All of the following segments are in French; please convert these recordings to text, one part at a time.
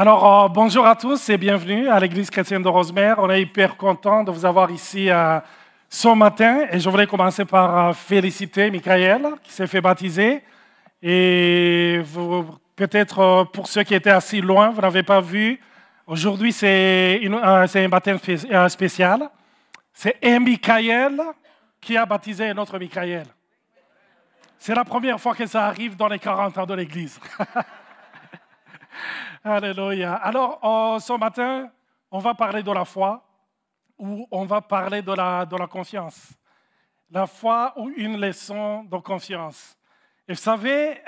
Bonjour à tous et bienvenue à l'Église chrétienne de Rosemère. On est hyper content de vous avoir ici ce matin. Et je voulais commencer par féliciter Michael qui s'est fait baptiser. Et peut-être pour ceux qui étaient assis loin, vous n'avez pas vu, aujourd'hui c'est un baptême spécial. C'est un Michael qui a baptisé un autre Michael. C'est la première fois que ça arrive dans les 40 ans de l'Église. Alléluia. Alors, ce matin, on va parler de la foi ou on va parler de la confiance. La foi ou une leçon de confiance. Et vous savez,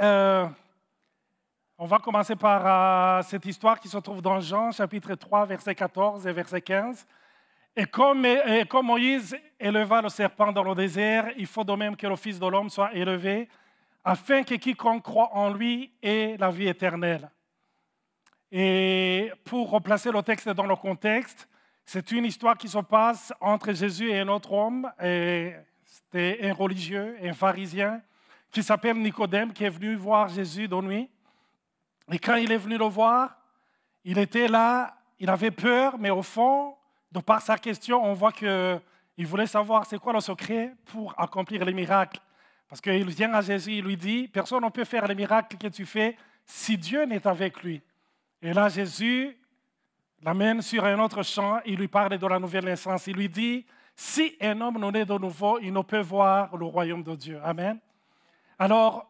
on va commencer par cette histoire qui se trouve dans Jean, chapitre 3, verset 14 et verset 15. Et comme Moïse éleva le serpent dans le désert, il faut de même que le Fils de l'homme soit élevé, afin que quiconque croit en lui ait la vie éternelle. Et pour replacer le texte dans le contexte, c'est une histoire qui se passe entre Jésus et un autre homme. C'était un religieux, un pharisien, qui s'appelle Nicodème, qui est venu voir Jésus de nuit. Et quand il est venu le voir, il était là, il avait peur, mais au fond, de par sa question, on voit qu'il voulait savoir c'est quoi le secret pour accomplir les miracles. Parce qu'il vient à Jésus, il lui dit, personne ne peut faire les miracles que tu fais si Dieu n'est avec lui. Et là, Jésus l'amène sur un autre champ, il lui parle de la nouvelle naissance. Il lui dit, si un homme non est de nouveau, il ne peut voir le royaume de Dieu. Amen. Alors,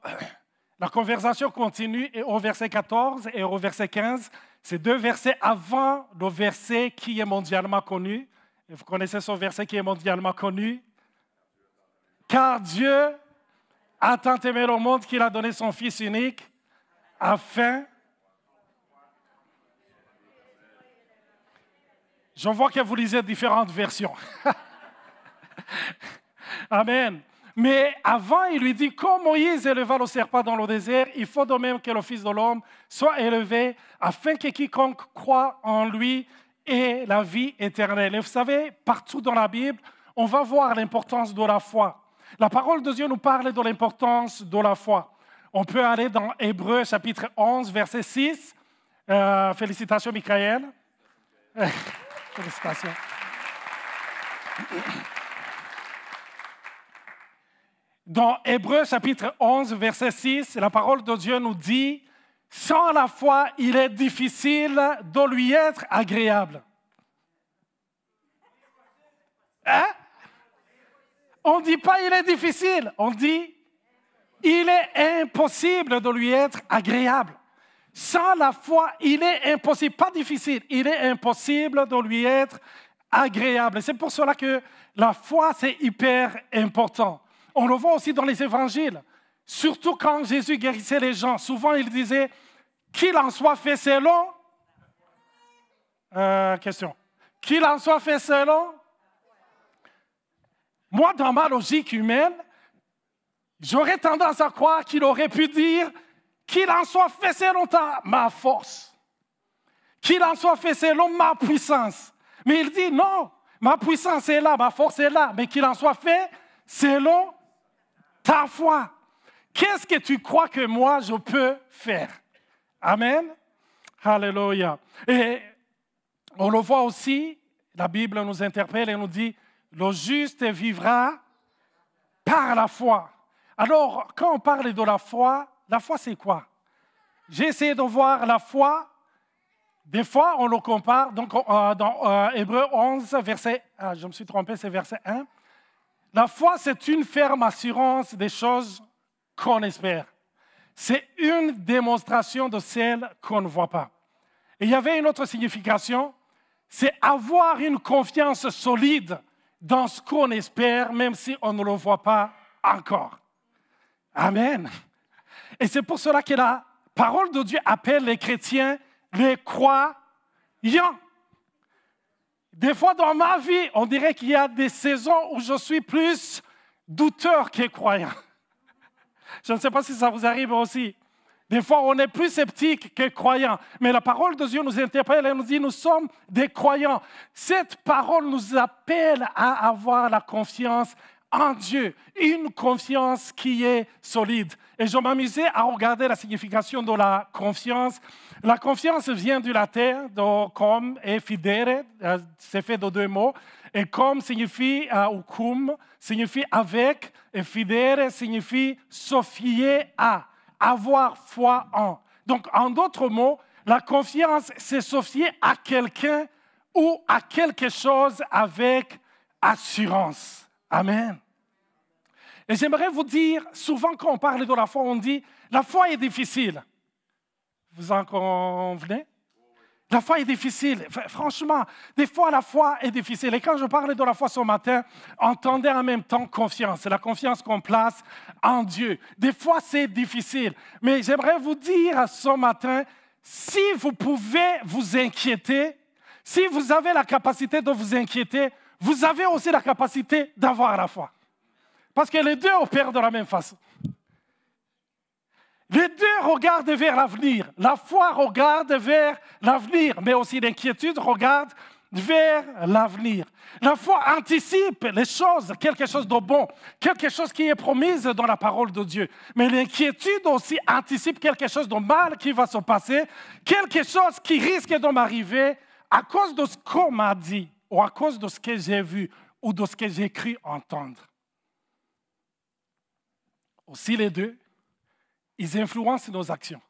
la conversation continue et au verset 14 et au verset 15. C'est deux versets avant le verset qui est mondialement connu. Et vous connaissez ce verset qui est mondialement connu. Car Dieu a tant aimé le monde qu'il a donné son Fils unique afin... Je vois que vous lisez différentes versions. Amen. Mais avant, il lui dit, comme Moïse éleva le serpent dans le désert, il faut de même que le Fils de l'homme soit élevé, afin que quiconque croit en lui ait la vie éternelle. Et vous savez, partout dans la Bible, on va voir l'importance de la foi. La parole de Dieu nous parle de l'importance de la foi. On peut aller dans Hébreux chapitre 11, verset 6. Félicitations, Michael. Félicitations. Dans Hébreux chapitre 11, verset 6, la parole de Dieu nous dit « Sans la foi, il est difficile de lui être agréable. » Hein? On ne dit pas « il est difficile », on dit « il est impossible de lui être agréable ». Sans la foi, il est impossible, pas difficile, il est impossible de lui être agréable. Et c'est pour cela que la foi, c'est hyper important. On le voit aussi dans les évangiles, surtout quand Jésus guérissait les gens. Souvent, il disait, qu'il en soit fait selon... Question. Qu'il en soit fait selon... Moi, dans ma logique humaine, j'aurais tendance à croire qu'il aurait pu dire... Qu'il en soit fait selon ma force. Qu'il en soit fait selon ma puissance. Mais il dit non, ma puissance est là, ma force est là. Mais qu'il en soit fait selon ta foi. Qu'est-ce que tu crois que moi je peux faire? Amen. Alléluia. Et on le voit aussi, la Bible nous interpelle et nous dit, le juste vivra par la foi. Alors, quand on parle de la foi c'est quoi? J'ai essayé de voir la foi. Des fois, on le compare. Donc, dans Hébreux 11, verset... je me suis trompé, c'est verset 1. La foi, c'est une ferme assurance des choses qu'on espère. C'est une démonstration de celles qu'on ne voit pas. Et il y avait une autre signification. C'est avoir une confiance solide dans ce qu'on espère, même si on ne le voit pas encore. Amen. Et c'est pour cela que la parole de Dieu appelle les chrétiens les croyants. Des fois dans ma vie, on dirait qu'il y a des saisons où je suis plus douteur que croyant. Je ne sais pas si ça vous arrive aussi. Des fois, on est plus sceptique que croyant. Mais la parole de Dieu nous interpelle et nous dit, nous sommes des croyants. Cette parole nous appelle à avoir la confiance en Dieu, une confiance qui est solide. Et je m'amusais à regarder la signification de la confiance. La confiance vient du latin, de comme et fidere, c'est fait de deux mots. Et comme signifie, ou cum, signifie avec, et fidere signifie se fier à, avoir foi en. Donc, en d'autres mots, la confiance, c'est se fier à quelqu'un ou à quelque chose avec assurance. Amen. Et j'aimerais vous dire, souvent quand on parle de la foi, on dit, la foi est difficile. Vous en convenez? La foi est difficile. Franchement, des fois, la foi est difficile. Et quand je parlais de la foi ce matin, entendez en même temps confiance. C'est la confiance qu'on place en Dieu. Des fois, c'est difficile. Mais j'aimerais vous dire ce matin, si vous pouvez vous inquiéter, si vous avez la capacité de vous inquiéter, vous avez aussi la capacité d'avoir la foi. Parce que les deux opèrent de la même façon. Les deux regardent vers l'avenir. La foi regarde vers l'avenir, mais aussi l'inquiétude regarde vers l'avenir. La foi anticipe les choses, quelque chose de bon, quelque chose qui est promis dans la parole de Dieu. Mais l'inquiétude aussi anticipe quelque chose de mal qui va se passer, quelque chose qui risque de m'arriver à cause de ce qu'on m'a dit, ou à cause de ce que j'ai vu, ou de ce que j'ai cru entendre. Aussi les deux, ils influencent nos actions.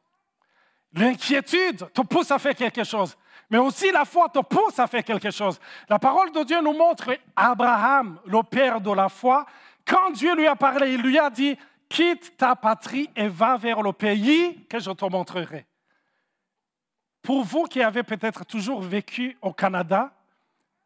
L'inquiétude te pousse à faire quelque chose, mais aussi la foi te pousse à faire quelque chose. La parole de Dieu nous montre Abraham, le père de la foi. Quand Dieu lui a parlé, il lui a dit « Quitte ta patrie et va vers le pays que je te montrerai. » Pour vous qui avez peut-être toujours vécu au Canada,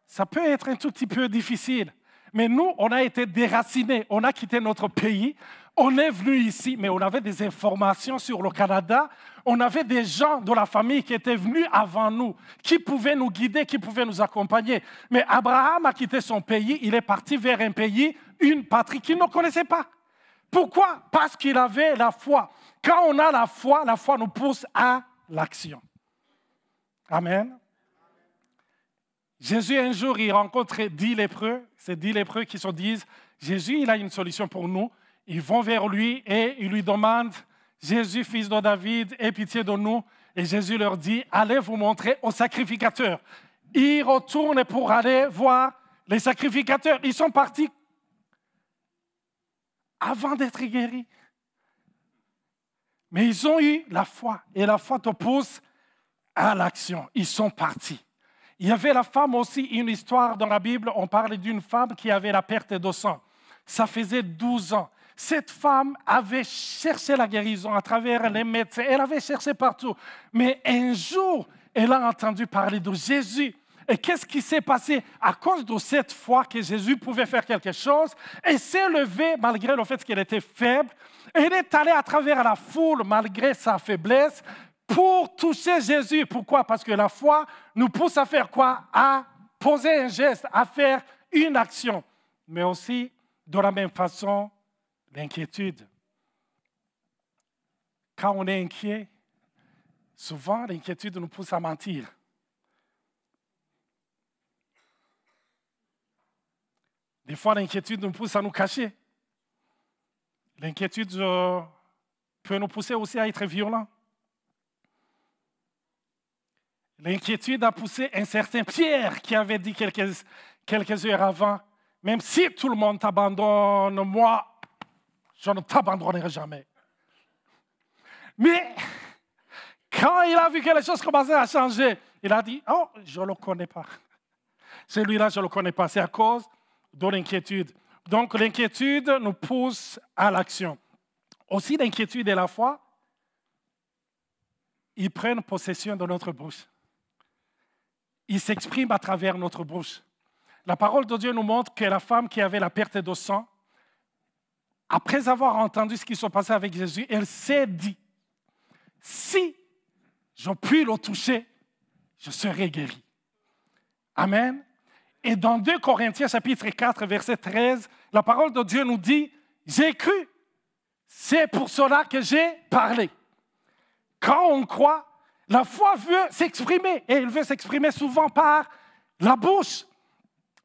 ça peut être un tout petit peu difficile. Mais nous, on a été déracinés, on a quitté notre pays, on est venu ici, mais on avait des informations sur le Canada, on avait des gens de la famille qui étaient venus avant nous, qui pouvaient nous guider, qui pouvaient nous accompagner. Mais Abraham a quitté son pays, il est parti vers un pays, une patrie qu'il ne connaissait pas. Pourquoi? Parce qu'il avait la foi. Quand on a la foi nous pousse à l'action. Amen. Jésus, un jour, il rencontre 10 lépreux. Ces 10 lépreux qui se disent, Jésus, il a une solution pour nous. Ils vont vers lui et ils lui demandent, Jésus, fils de David, aie pitié de nous. Et Jésus leur dit, allez vous montrer aux sacrificateurs. Ils retournent pour aller voir les sacrificateurs. Ils sont partis avant d'être guéris. Mais ils ont eu la foi. Et la foi te pousse à l'action. Ils sont partis. Il y avait la femme aussi, une histoire dans la Bible, on parle d'une femme qui avait la perte de sang. Ça faisait 12 ans. Cette femme avait cherché la guérison à travers les médecins, elle avait cherché partout. Mais un jour, elle a entendu parler de Jésus. Et qu'est-ce qui s'est passé? À cause de cette foi que Jésus pouvait faire quelque chose, elle s'est levée malgré le fait qu'elle était faible. Elle est allée à travers la foule malgré sa faiblesse, pour toucher Jésus. Pourquoi? Parce que la foi nous pousse à faire quoi? À poser un geste, à faire une action. Mais aussi, de la même façon, l'inquiétude. Quand on est inquiet, souvent l'inquiétude nous pousse à mentir. Des fois, l'inquiétude nous pousse à nous cacher. L'inquiétude peut nous pousser aussi à être violents. L'inquiétude a poussé un certain Pierre qui avait dit quelques heures avant, même si tout le monde t'abandonne, moi, je ne t'abandonnerai jamais. Mais quand il a vu que les choses commençaient à changer, il a dit, oh, je ne le connais pas. Celui-là, je ne le connais pas. C'est à cause de l'inquiétude. Donc, l'inquiétude nous pousse à l'action. Aussi, l'inquiétude et la foi, ils prennent possession de notre bouche. Ils s'expriment à travers notre bouche. La parole de Dieu nous montre que la femme qui avait la perte de sang, après avoir entendu ce qui se passait avec Jésus, elle s'est dit, si je puis le toucher, je serai guéri. Amen. Et dans 2 Corinthiens chapitre 4, verset 13, la parole de Dieu nous dit, j'ai cru, c'est pour cela que j'ai parlé. Quand on croit, la foi veut s'exprimer, et elle veut s'exprimer souvent par la bouche.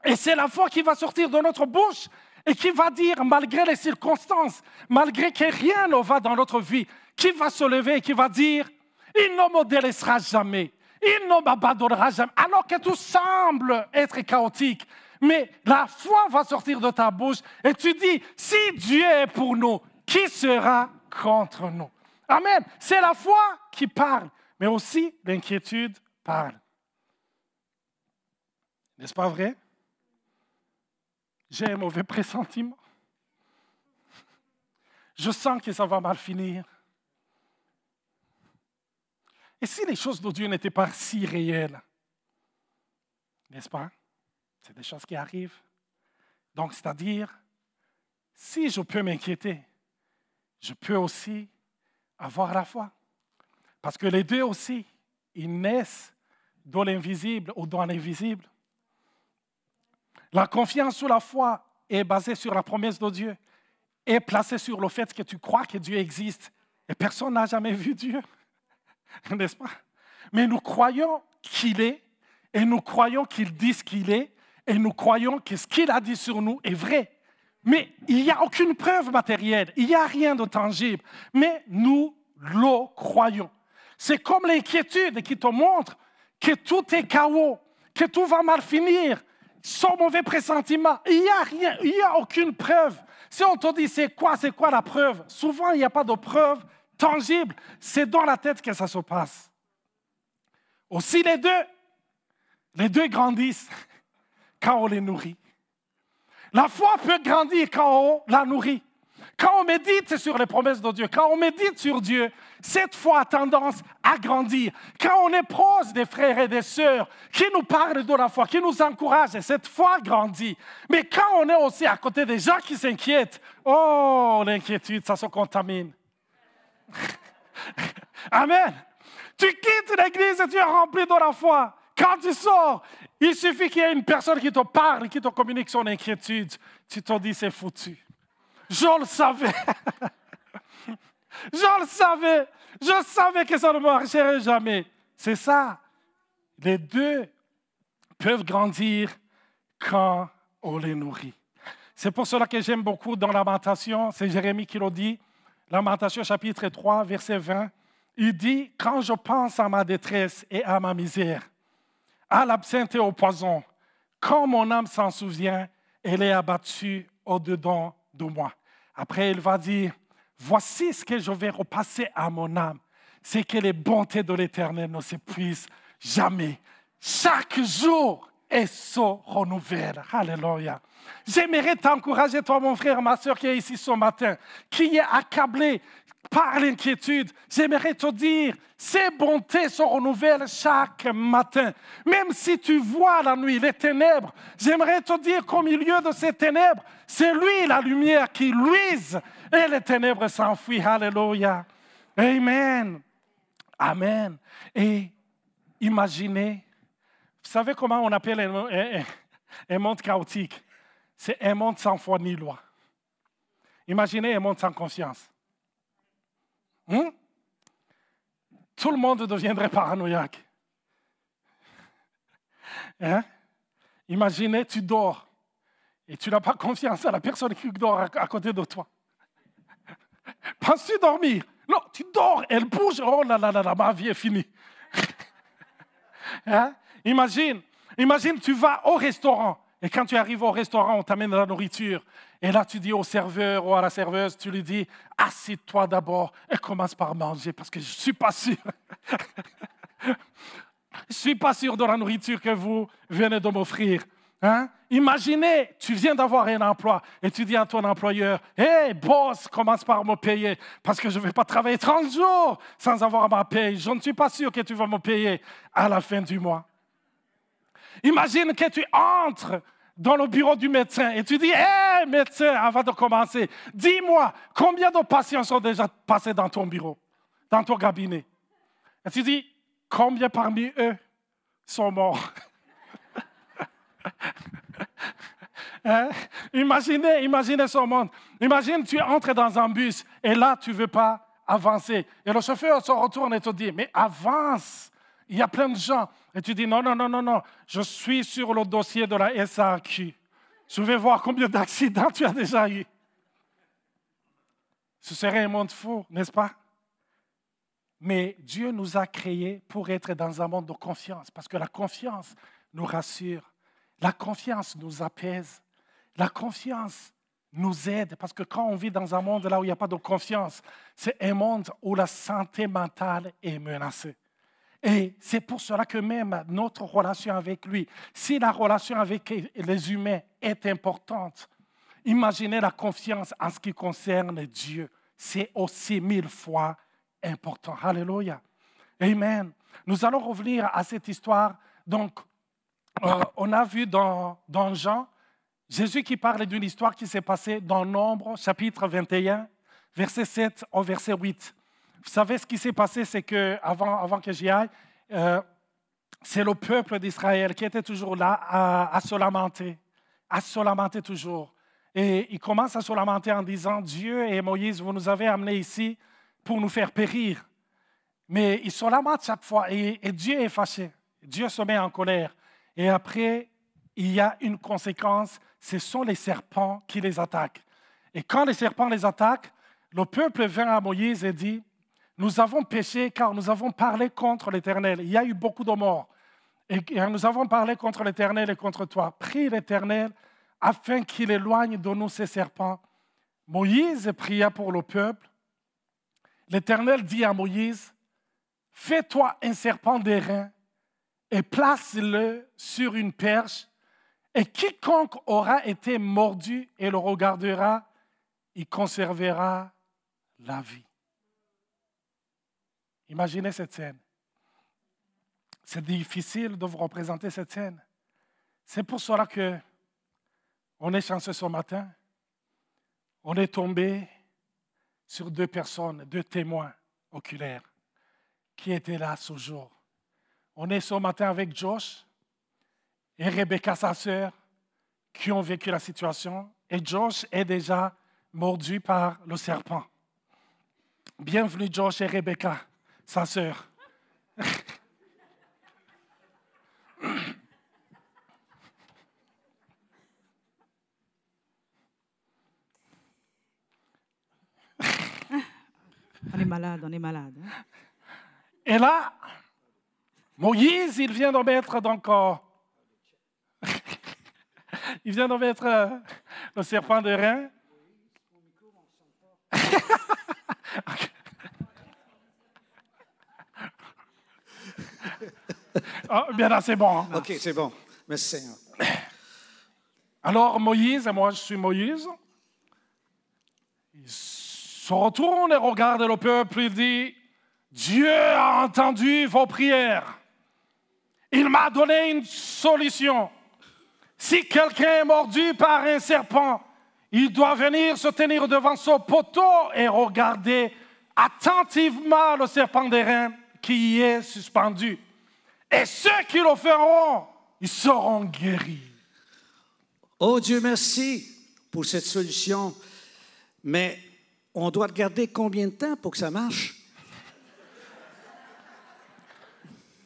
Et c'est la foi qui va sortir de notre bouche. Et qui va dire, malgré les circonstances, malgré que rien ne va dans notre vie, qui va se lever et qui va dire, il ne me délaissera jamais, il ne m'abandonnera jamais, alors que tout semble être chaotique. Mais la foi va sortir de ta bouche et tu dis, si Dieu est pour nous, qui sera contre nous? Amen. C'est la foi qui parle, mais aussi l'inquiétude parle. N'est-ce pas vrai? J'ai un mauvais pressentiment. Je sens que ça va mal finir. Et si les choses de Dieu n'étaient pas si réelles? N'est-ce pas? C'est des choses qui arrivent. Donc, c'est-à-dire, si je peux m'inquiéter, je peux aussi avoir la foi. Parce que les deux aussi, ils naissent dans l'invisible ou dans l'invisible. La confiance sous la foi est basée sur la promesse de Dieu, est placée sur le fait que tu crois que Dieu existe. Et personne n'a jamais vu Dieu, n'est-ce pas? Mais nous croyons qu'il est, et nous croyons qu'il dit ce qu'il est, et nous croyons que ce qu'il a dit sur nous est vrai. Mais il n'y a aucune preuve matérielle, il n'y a rien de tangible. Mais nous le croyons. C'est comme l'inquiétude qui te montre que tout est chaos, que tout va mal finir, sans mauvais pressentiment. Il n'y a rien, il n'y a aucune preuve. Si on te dit c'est quoi la preuve? Souvent, il n'y a pas de preuve tangible. C'est dans la tête que ça se passe. Aussi, les deux grandissent quand on les nourrit. La foi peut grandir quand on la nourrit. Quand on médite sur les promesses de Dieu, quand on médite sur Dieu, cette foi a tendance à grandir. Quand on est proche des frères et des sœurs qui nous parlent de la foi, qui nous encouragent, cette foi grandit. Mais quand on est aussi à côté des gens qui s'inquiètent, oh, l'inquiétude, ça se contamine. Amen. Tu quittes l'église et tu es rempli de la foi. Quand tu sors, il suffit qu'il y ait une personne qui te parle, qui te communique son inquiétude. Tu te dis, c'est foutu. Je le savais. Je le savais. Je savais que ça ne marcherait jamais. C'est ça. Les deux peuvent grandir quand on les nourrit. C'est pour cela que j'aime beaucoup dans Lamentation, c'est Jérémie qui le dit, Lamentation chapitre 3, verset 20, il dit, quand je pense à ma détresse et à ma misère, à l'absinthe et au poison, quand mon âme s'en souvient, elle est abattue au-dedans de moi. Après, il va dire, voici ce que je vais repasser à mon âme, c'est que les bontés de l'Éternel ne s'épuisent jamais. Chaque jour, elles se renouvellent. Alléluia. J'aimerais t'encourager, toi, mon frère, ma soeur qui est ici ce matin, qui est accablé par l'inquiétude. J'aimerais te dire, ces bontés se renouvellent chaque matin. Même si tu vois la nuit, les ténèbres, j'aimerais te dire qu'au milieu de ces ténèbres, c'est lui la lumière qui luise et les ténèbres s'enfuient. Alléluia. Amen. Amen. Et imaginez, vous savez comment on appelle un monde chaotique? C'est un monde sans foi ni loi. Imaginez un monde sans conscience. Tout le monde deviendrait paranoïaque. Hein? Imaginez, tu dors et tu n'as pas confiance à la personne qui dort à côté de toi. Penses-tu dormir? Non, tu dors, elle bouge. Oh là là là là, ma vie est finie. Hein? Imagine, tu vas au restaurant. Et quand tu arrives au restaurant, on t'amène de la nourriture. Et là, tu dis au serveur ou à la serveuse, tu lui dis, assieds-toi d'abord et commence par manger parce que je ne suis pas sûr. Je ne suis pas sûr de la nourriture que vous venez de m'offrir. Hein? Imaginez, tu viens d'avoir un emploi et tu dis à ton employeur, « Hey, boss, commence par me payer parce que je ne vais pas travailler 30 jours sans avoir ma paye. Je ne suis pas sûr que tu vas me payer à la fin du mois. » Imagine que tu entres dans le bureau du médecin et tu dis, « Hey, médecin, avant de commencer, dis-moi, combien de patients sont déjà passés dans ton bureau, dans ton cabinet? » Et tu dis, « Combien parmi eux sont morts? » Hein? Imaginez ce monde. Imagine, tu entres dans un bus et là, tu ne veux pas avancer. Et le chauffeur se retourne et te dit, « Mais avance! Il y a plein de gens. » Et tu dis, non, je suis sur le dossier de la SAQ. Je vais voir combien d'accidents tu as déjà eu. Ce serait un monde fou, n'est-ce pas? Mais Dieu nous a créés pour être dans un monde de confiance, parce que la confiance nous rassure, la confiance nous apaise, la confiance nous aide, parce que quand on vit dans un monde là où il n'y a pas de confiance, c'est un monde où la santé mentale est menacée. Et c'est pour cela que même notre relation avec lui, si la relation avec les humains est importante, imaginez la confiance en ce qui concerne Dieu. C'est aussi 1000 fois important. Alléluia. Amen. Nous allons revenir à cette histoire. Donc, on a vu dans Jean, Jésus qui parle d'une histoire qui s'est passée dans Nombre, chapitre 21, verset 7 au verset 8. Vous savez ce qui s'est passé, c'est qu'avant que j'y aille, c'est le peuple d'Israël qui était toujours là à se lamenter toujours. Et il commence à se lamenter en disant, Dieu et Moïse, vous nous avez amenés ici pour nous faire périr. Mais il se lamente chaque fois et Dieu est fâché. Dieu se met en colère. Et après, il y a une conséquence, ce sont les serpents qui les attaquent. Et quand les serpents les attaquent, le peuple vient à Moïse et dit, nous avons péché car nous avons parlé contre l'Éternel. Il y a eu beaucoup de morts. Et nous avons parlé contre l'Éternel et contre toi. Prie l'Éternel afin qu'il éloigne de nous ces serpents. Moïse pria pour le peuple. L'Éternel dit à Moïse, fais-toi un serpent d'airain et place-le sur une perche, et quiconque aura été mordu et le regardera, il conservera la vie. Imaginez cette scène. C'est difficile de vous représenter cette scène. C'est pour cela que on est chanceux ce matin. On est tombé sur 2 personnes, 2 témoins oculaires qui étaient là ce jour. On est ce matin avec Josh et Rebecca, sa sœur, qui ont vécu la situation. Et Josh est déjà mordu par le serpent. Bienvenue Josh et Rebecca, sa sœur. On est malade, on est malade. Hein? Et là, Moïse, il vient de mettre donc, il vient de mettre le serpent d'airain. Oh, bien là, c'est bon. OK, c'est bon. Merci Seigneur. Alors Moïse, et moi je suis Moïse, il se retourne et regarde le peuple et dit, Dieu a entendu vos prières. Il m'a donné une solution. Si quelqu'un est mordu par un serpent, il doit venir se tenir devant son poteau et regarder attentivement le serpent d'airain qui y est suspendu. Et ceux qui le feront, ils seront guéris. Oh Dieu, merci pour cette solution. Mais on doit regarder combien de temps pour que ça marche?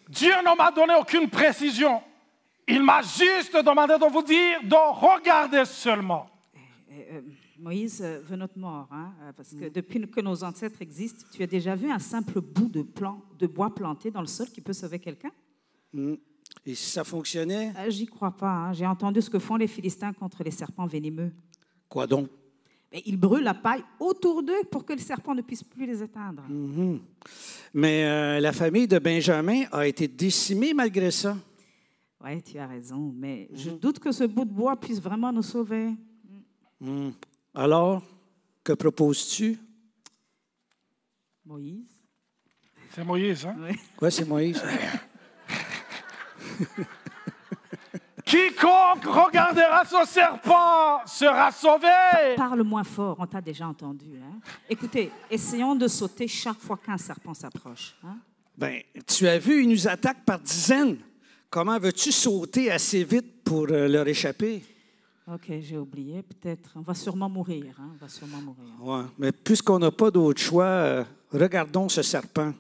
Dieu ne m'a donné aucune précision. Il m'a juste demandé de vous dire de regarder seulement. Moïse veut notre mort, hein, parce que depuis que nos ancêtres existent, tu as déjà vu un simple bout de bois planté dans le sol qui peut sauver quelqu'un? Et si ça fonctionnait? J'y crois pas. Hein. J'ai entendu ce que font les Philistins contre les serpents venimeux. Quoi donc? Mais ils brûlent la paille autour d'eux pour que les serpents ne puissent plus les atteindre. Mais la famille de Benjamin a été décimée malgré ça. Oui, tu as raison, mais je doute que ce bout de bois puisse vraiment nous sauver. Alors, que proposes-tu? Moïse? C'est Moïse, hein? Oui. Oui, c'est Moïse. Quiconque regardera ce serpent sera sauvé. Parle moins fort, on t'a déjà entendu. Hein? Écoutez, essayons de sauter chaque fois qu'un serpent s'approche. Hein? Ben, tu as vu, ils nous attaquent par dizaines. Comment veux-tu sauter assez vite pour leur échapper? OK, j'ai oublié. Peut-être. On va sûrement mourir. Hein? On va sûrement mourir. Ouais, mais puisqu'on n'a pas d'autre choix, regardons ce serpent.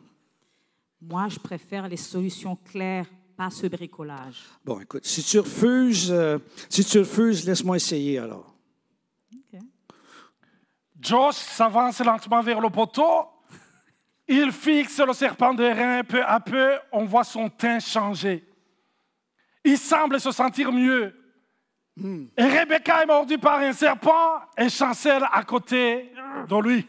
Moi, je préfère les solutions claires pas ce bricolage. Bon, écoute, si tu refuses, laisse-moi essayer alors. Ok. Josh s'avance lentement vers le poteau. Il fixe le serpent d'airain. Peu à peu, on voit son teint changer. Il semble se sentir mieux. Et Rebecca est mordue par un serpent et chancelle à côté de lui.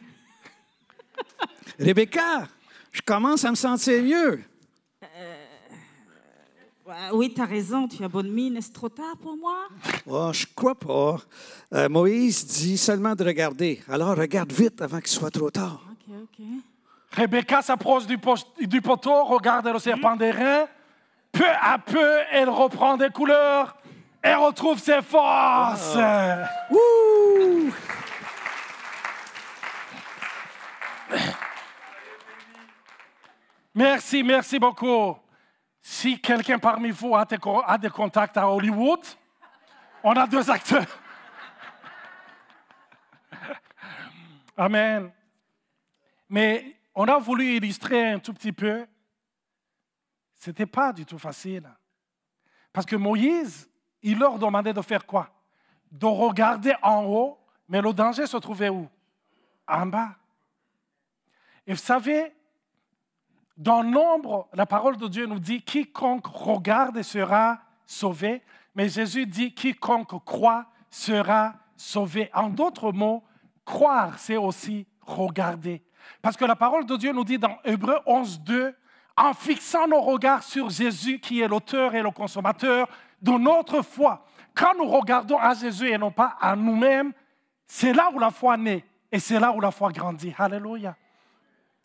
Rebecca, je commence à me sentir mieux. Oui, tu as raison, tu as bonne mine. Est-ce trop tard pour moi? Oh, je crois pas. Moïse dit seulement de regarder. Alors, regarde vite avant qu'il soit trop tard. OK. Rebecca s'approche du poteau, regarde le serpent d'airain. Peu à peu, elle reprend des couleurs et retrouve ses forces. Wouh! Merci beaucoup. Si quelqu'un parmi vous a des contacts à Hollywood, on a 2 acteurs. Amen. Mais on a voulu illustrer un tout petit peu. Ce n'était pas du tout facile. Parce que Moïse, il leur demandait de faire quoi? De regarder en haut, mais le danger se trouvait où? En bas. Et vous savez, dans Nombre, la parole de Dieu nous dit « Quiconque regarde sera sauvé », mais Jésus dit « Quiconque croit sera sauvé ». En d'autres mots, croire, c'est aussi regarder. Parce que la parole de Dieu nous dit dans Hébreux 11:2, en fixant nos regards sur Jésus, qui est l'auteur et le consommateur de notre foi. Quand nous regardons à Jésus et non pas à nous-mêmes, c'est là où la foi naît et c'est là où la foi grandit. Alléluia.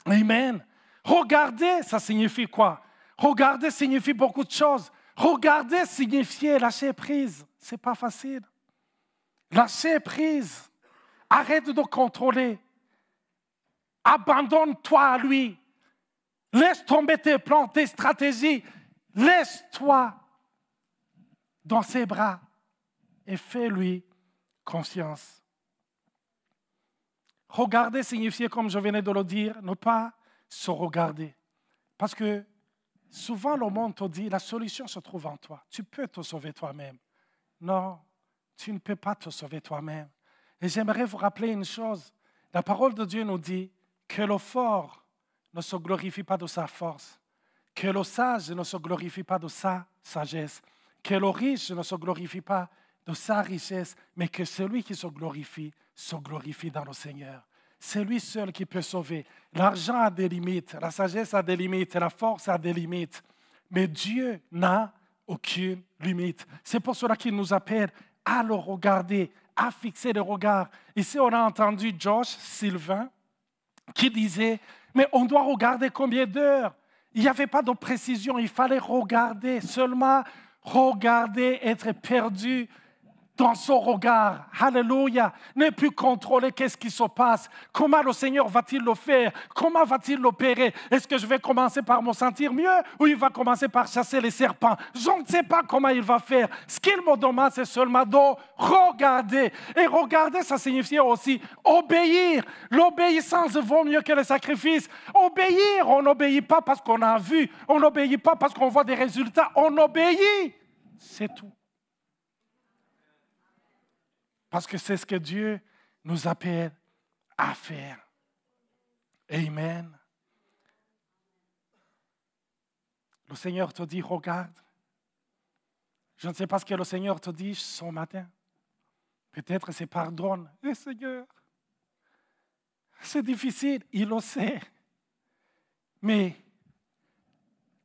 Amen. Regarder, ça signifie quoi? Regarder signifie beaucoup de choses. Regarder signifiait lâcher prise. Ce n'est pas facile. Lâcher prise. Arrête de contrôler. Abandonne-toi à lui. Laisse tomber tes plans, tes stratégies. Laisse-toi dans ses bras et fais-lui confiance. Regarder signifiait, comme je venais de le dire, ne pas se regarder. Parce que souvent, le monde te dit, la solution se trouve en toi. Tu peux te sauver toi-même. Non, tu ne peux pas te sauver toi-même. Et j'aimerais vous rappeler une chose. La parole de Dieu nous dit que le fort ne se glorifie pas de sa force, que le sage ne se glorifie pas de sa sagesse, que le riche ne se glorifie pas de sa richesse, mais que celui qui se glorifie dans le Seigneur. C'est lui seul qui peut sauver. L'argent a des limites, la sagesse a des limites, la force a des limites, mais Dieu n'a aucune limite. C'est pour cela qu'il nous appelle à le regarder, à fixer le regard. Ici, on a entendu Josh Sylvain qui disait, mais on doit regarder combien d'heures? Il n'y avait pas de précision, il fallait regarder, seulement regarder, être perdu dans son regard. Alléluia. Ne plus contrôler qu'est-ce qui se passe. Comment le Seigneur va-t-il le faire? Comment va-t-il l'opérer? Est-ce que je vais commencer par me sentir mieux ou il va commencer par chasser les serpents? Je ne sais pas comment il va faire. Ce qu'il me demande, c'est seulement de regarder. Et regarder, ça signifie aussi obéir. L'obéissance vaut mieux que le sacrifice. Obéir, on n'obéit pas parce qu'on a vu. On n'obéit pas parce qu'on voit des résultats. On obéit. C'est tout. Parce que c'est ce que Dieu nous appelle à faire. Amen. Le Seigneur te dit, regarde. Je ne sais pas ce que le Seigneur te dit ce matin. Peut-être c'est pardonne. Eh Seigneur, c'est difficile, il le sait. Mais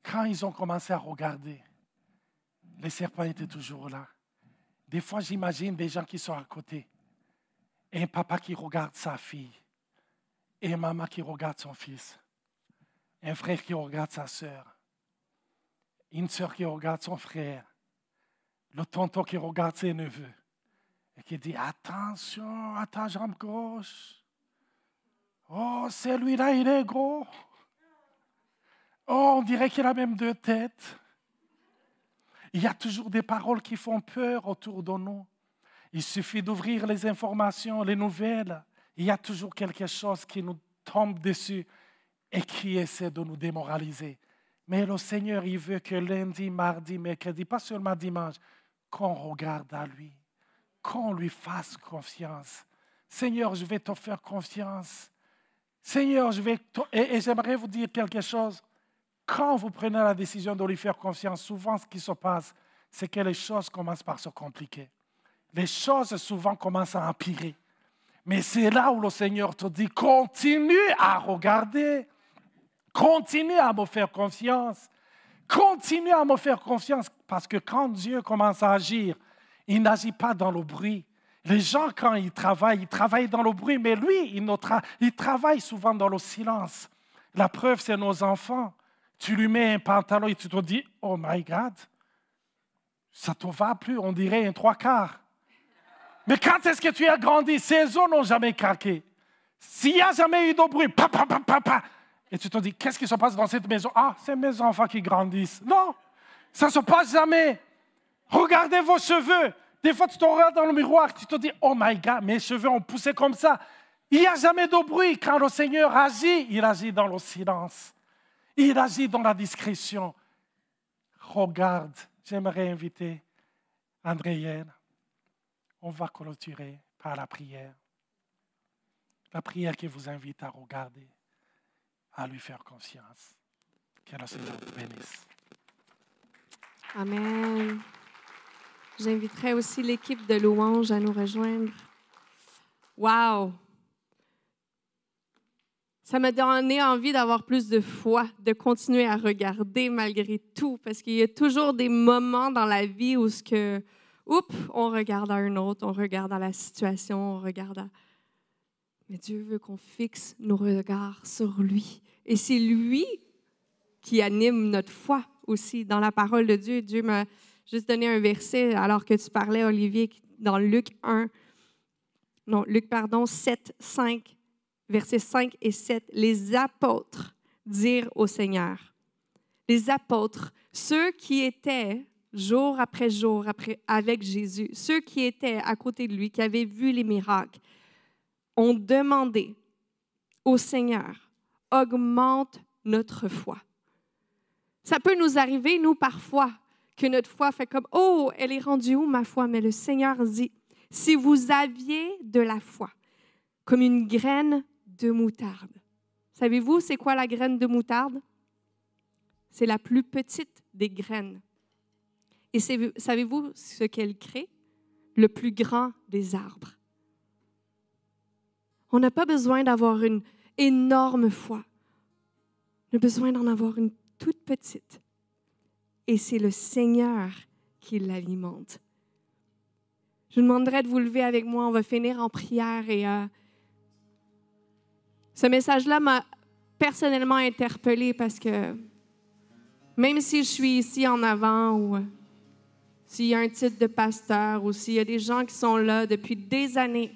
quand ils ont commencé à regarder, les serpents étaient toujours là. Des fois, j'imagine des gens qui sont à côté. Et un papa qui regarde sa fille. Et une maman qui regarde son fils. Un frère qui regarde sa sœur. Une sœur qui regarde son frère. Le tonton qui regarde ses neveux. Et qui dit, attention à ta jambe gauche. Oh, celui-là, il est gros. Oh, on dirait qu'il a même 2 têtes. Il y a toujours des paroles qui font peur autour de nous. Il suffit d'ouvrir les informations, les nouvelles. Il y a toujours quelque chose qui nous tombe dessus et qui essaie de nous démoraliser. Mais le Seigneur, il veut que lundi, mardi, mercredi, pas seulement dimanche, qu'on regarde à lui, qu'on lui fasse confiance. Seigneur, je vais te faire confiance. Seigneur, et j'aimerais vous dire quelque chose. Quand vous prenez la décision de lui faire confiance, souvent ce qui se passe, c'est que les choses commencent par se compliquer. Les choses souvent commencent à empirer. Mais c'est là où le Seigneur te dit, continue à regarder. Continue à me faire confiance. Continue à me faire confiance. Parce que quand Dieu commence à agir, il n'agit pas dans le bruit. Les gens, quand ils travaillent dans le bruit, mais lui, il travaille souvent dans le silence. La preuve, c'est nos enfants. Tu lui mets un pantalon et tu te dis, oh my God, ça ne te va plus, on dirait un 3/4. Mais quand est-ce que tu as grandi? Ces os n'ont jamais craqué. S'il n'y a jamais eu de bruit, pa. Et tu te dis, qu'est-ce qui se passe dans cette maison? Ah, c'est mes enfants qui grandissent. Non, ça ne se passe jamais. Regardez vos cheveux. Des fois, tu te regardes dans le miroir, tu te dis, oh my God, mes cheveux ont poussé comme ça. Il n'y a jamais de bruit. Quand le Seigneur agit, il agit dans le silence. Il agit dans la discrétion. Regarde, j'aimerais inviter Andréenne. On va clôturer par la prière. La prière qui vous invite à regarder, à lui faire confiance. Que le Seigneur vous bénisse. Amen. J'inviterai aussi l'équipe de louange à nous rejoindre. Wow! Ça m'a donné envie d'avoir plus de foi, de continuer à regarder malgré tout, parce qu'il y a toujours des moments dans la vie où on regarde à un autre, on regarde à la situation, on regarde à... Mais Dieu veut qu'on fixe nos regards sur lui. Et c'est lui qui anime notre foi aussi. Dans la parole de Dieu, Dieu m'a juste donné un verset alors que tu parlais, Olivier, dans Luc 7, 5, versets 5 et 7. Les apôtres dirent au Seigneur. Les apôtres, ceux qui étaient jour après jour avec Jésus, ceux qui étaient à côté de lui, qui avaient vu les miracles, ont demandé au Seigneur, augmente notre foi. Ça peut nous arriver, nous, parfois, que notre foi fait comme, oh, elle est rendue où, ma foi? Mais le Seigneur dit, si vous aviez de la foi, comme une graine de moutarde. Savez-vous, c'est quoi la graine de moutarde? C'est la plus petite des graines. Et savez-vous ce qu'elle crée? Le plus grand des arbres. On n'a pas besoin d'avoir une énorme foi. On a besoin d'en avoir une toute petite. Et c'est le Seigneur qui l'alimente. Je vous demanderai de vous lever avec moi. On va finir en prière. Et ce message-là m'a personnellement interpellée parce que même si je suis ici en avant ou s'il y a un titre de pasteur ou s'il y a des gens qui sont là depuis des années,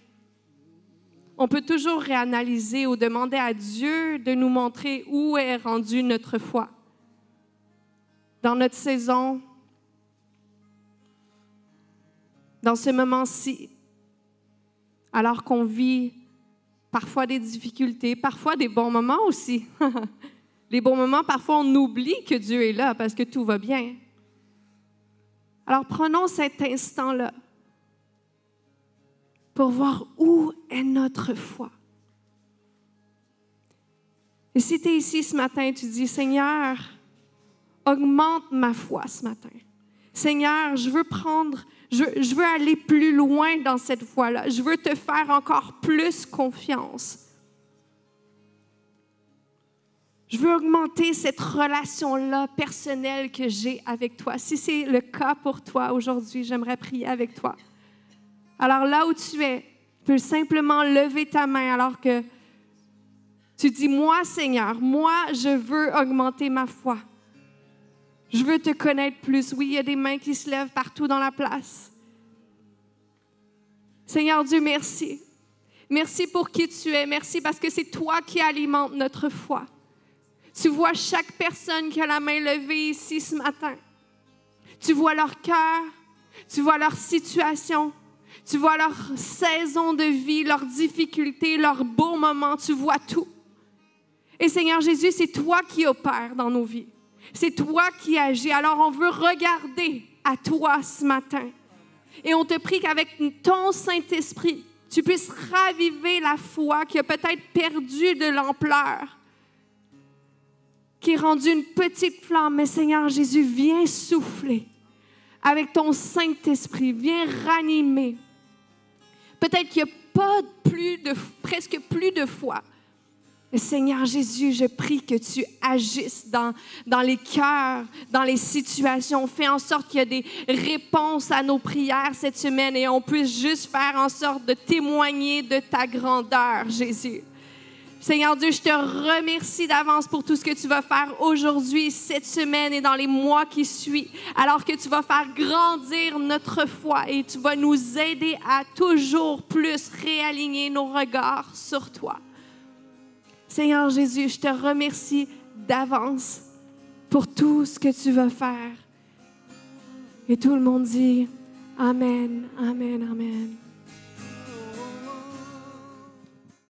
on peut toujours réanalyser ou demander à Dieu de nous montrer où est rendue notre foi. Dans notre saison, dans ce moment-ci, alors qu'on vit parfois des difficultés, parfois des bons moments aussi. Les bons moments, parfois on oublie que Dieu est là parce que tout va bien. Alors prenons cet instant-là pour voir où est notre foi. Et si tu es ici ce matin et tu dis, Seigneur, augmente ma foi ce matin. Seigneur, je veux aller plus loin dans cette foi-là. Je veux te faire encore plus confiance. Je veux augmenter cette relation-là personnelle que j'ai avec toi. Si c'est le cas pour toi aujourd'hui, j'aimerais prier avec toi. Alors là où tu es, tu peux simplement lever ta main alors que tu dis, moi Seigneur, moi je veux augmenter ma foi. Je veux te connaître plus. Oui, il y a des mains qui se lèvent partout dans la place. Seigneur Dieu, merci. Merci pour qui tu es. Merci parce que c'est toi qui alimentes notre foi. Tu vois chaque personne qui a la main levée ici ce matin. Tu vois leur cœur, tu vois leur situation, tu vois leur saison de vie, leurs difficultés, leurs beaux moments, tu vois tout. Et Seigneur Jésus, c'est toi qui opères dans nos vies. C'est toi qui agis. Alors, on veut regarder à toi ce matin. Et on te prie qu'avec ton Saint-Esprit, tu puisses raviver la foi qui a peut-être perdu de l'ampleur, qui est rendue une petite flamme. Mais Seigneur Jésus, viens souffler avec ton Saint-Esprit. Viens ranimer. Peut-être qu'il n'y a pas presque plus de foi. Mais Seigneur Jésus, je prie que tu agisses dans les cœurs, dans les situations. Fais en sorte qu'il y a des réponses à nos prières cette semaine et on puisse juste faire en sorte de témoigner de ta grandeur, Jésus. Seigneur Dieu, je te remercie d'avance pour tout ce que tu vas faire aujourd'hui, cette semaine et dans les mois qui suivent, alors que tu vas faire grandir notre foi et tu vas nous aider à toujours plus réaligner nos regards sur toi. Seigneur Jésus, je te remercie d'avance pour tout ce que tu vas faire. Et tout le monde dit Amen, Amen, Amen.